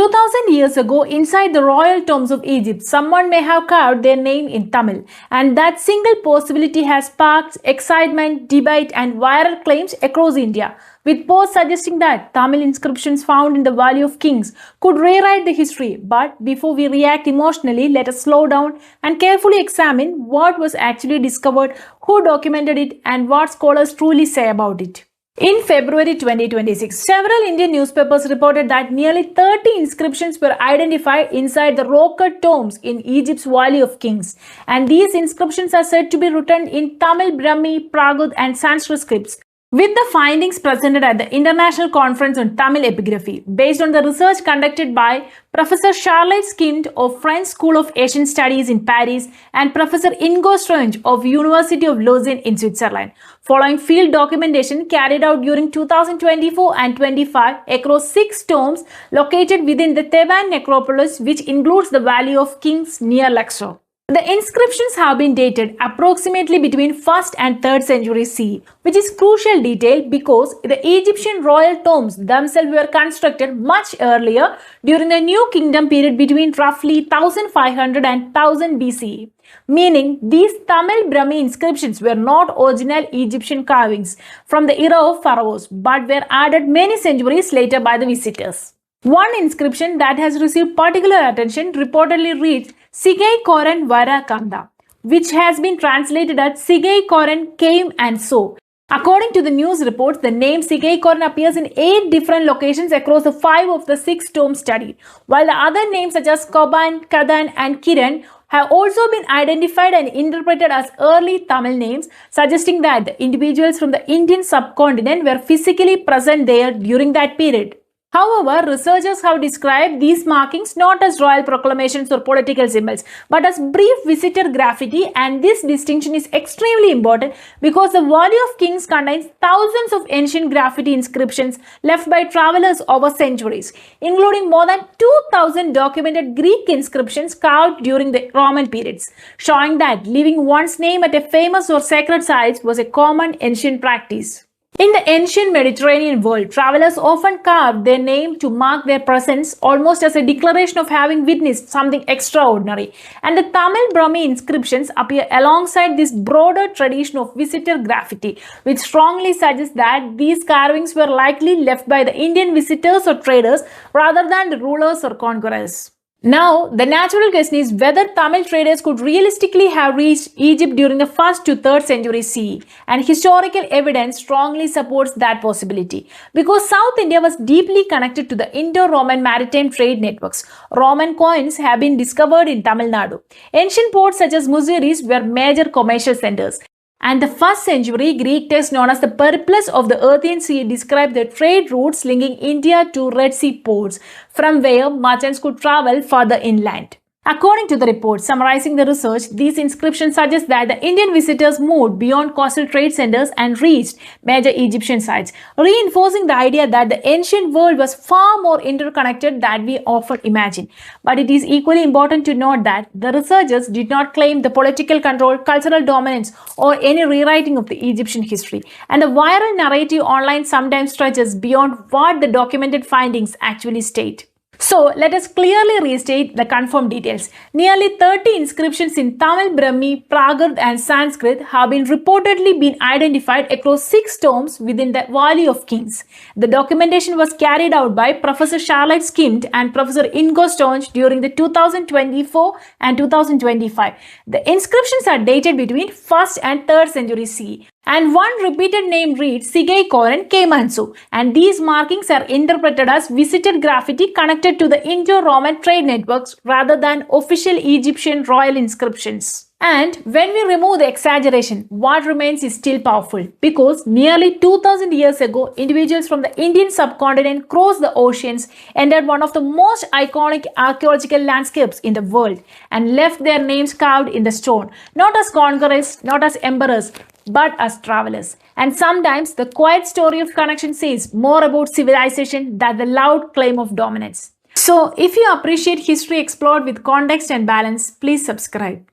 2000 years ago, inside the royal tombs of Egypt, someone may have carved their name in Tamil, and that single possibility has sparked excitement, debate, and viral claims across India, with posts suggesting that Tamil inscriptions found in the Valley of Kings could rewrite the history. But before we react emotionally, let us slow down and carefully examine what was actually discovered, who documented it, and what scholars truly say about it. In February 2026, several Indian newspapers reported that nearly 30 inscriptions were identified inside the rock-cut tombs in Egypt's Valley of Kings, and these inscriptions are said to be written in Tamil-Brahmi, Prakrit, and Sanskrit scripts, with the findings presented at the International Conference on Tamil Epigraphy, based on the research conducted by Professor Schmid of French School of Asian Studies in Paris and Professor Ingo Strauch of University of Lausanne in Switzerland, following field documentation carried out during 2024 and 25 across 6 tombs located within the Theban Necropolis, which includes the Valley of Kings near Luxor. The inscriptions have been dated approximately between 1st and 3rd century CE, which is crucial detail because the Egyptian royal tombs themselves were constructed much earlier during the New Kingdom period between roughly 1500 and 1000 BCE, meaning these Tamil-Brahmi inscriptions were not original Egyptian carvings from the era of pharaohs, but were added many centuries later by the visitors. One inscription that has received particular attention reportedly reads Sigei Koren Vara Kanda, which has been translated as Sigei Koren came and saw. According to the news reports, the name Sigei Koren appears in 8 different locations across the 5 of the 6 tombs studied, while the other names such as Koban, Kadan, and Kiran have also been identified and interpreted as early Tamil names, suggesting that the individuals from the Indian subcontinent were physically present there during that period. However, researchers have described these markings not as royal proclamations or political symbols, but as brief visitor graffiti, and this distinction is extremely important because the Valley of Kings contains thousands of ancient graffiti inscriptions left by travelers over centuries, including more than 2,000 documented Greek inscriptions carved during the Roman periods, showing that leaving one's name at a famous or sacred site was a common ancient practice. In the ancient Mediterranean world, travelers often carved their name to mark their presence, almost as a declaration of having witnessed something extraordinary. And the Tamil-Brahmi inscriptions appear alongside this broader tradition of visitor graffiti, which strongly suggests that these carvings were likely left by the Indian visitors or traders rather than the rulers or conquerors. Now, the natural question is whether Tamil traders could realistically have reached Egypt during the 1st to 3rd century CE, and historical evidence strongly supports that possibility. Because South India was deeply connected to the Indo-Roman maritime trade networks, Roman coins have been discovered in Tamil Nadu. Ancient ports such as Muziris were major commercial centers. And the 1st century Greek text known as the Periplus of the Earthian Sea described the trade routes linking India to Red Sea ports, from where merchants could travel further inland. According to the report summarizing the research, these inscriptions suggest that the Indian visitors moved beyond coastal trade centers and reached major Egyptian sites, reinforcing the idea that the ancient world was far more interconnected than we often imagine. But it is equally important to note that the researchers did not claim the political control, cultural dominance, or any rewriting of the Egyptian history. And the viral narrative online sometimes stretches beyond what the documented findings actually state. So, let us clearly restate the confirmed details. Nearly 30 inscriptions in Tamil-Brahmi, Prakrit, and Sanskrit have been reportedly been identified across 6 tombs within the Valley of Kings. The documentation was carried out by Professor Schmid and Professor Ingo Strauch during the 2024 and 2025. The inscriptions are dated between 1st and 3rd century CE. And one repeated name reads Sigei Koren Kemansu, and these markings are interpreted as visited graffiti connected to the Indo-Roman trade networks rather than official Egyptian royal inscriptions. And when we remove the exaggeration, what remains is still powerful, because nearly 2000 years ago, individuals from the Indian subcontinent crossed the oceans, entered one of the most iconic archaeological landscapes in the world, and left their names carved in the stone, not as conquerors, not as emperors, but as travelers. And sometimes the quiet story of connection says more about civilization than the loud claim of dominance. So, if you appreciate history explored with context and balance, please subscribe.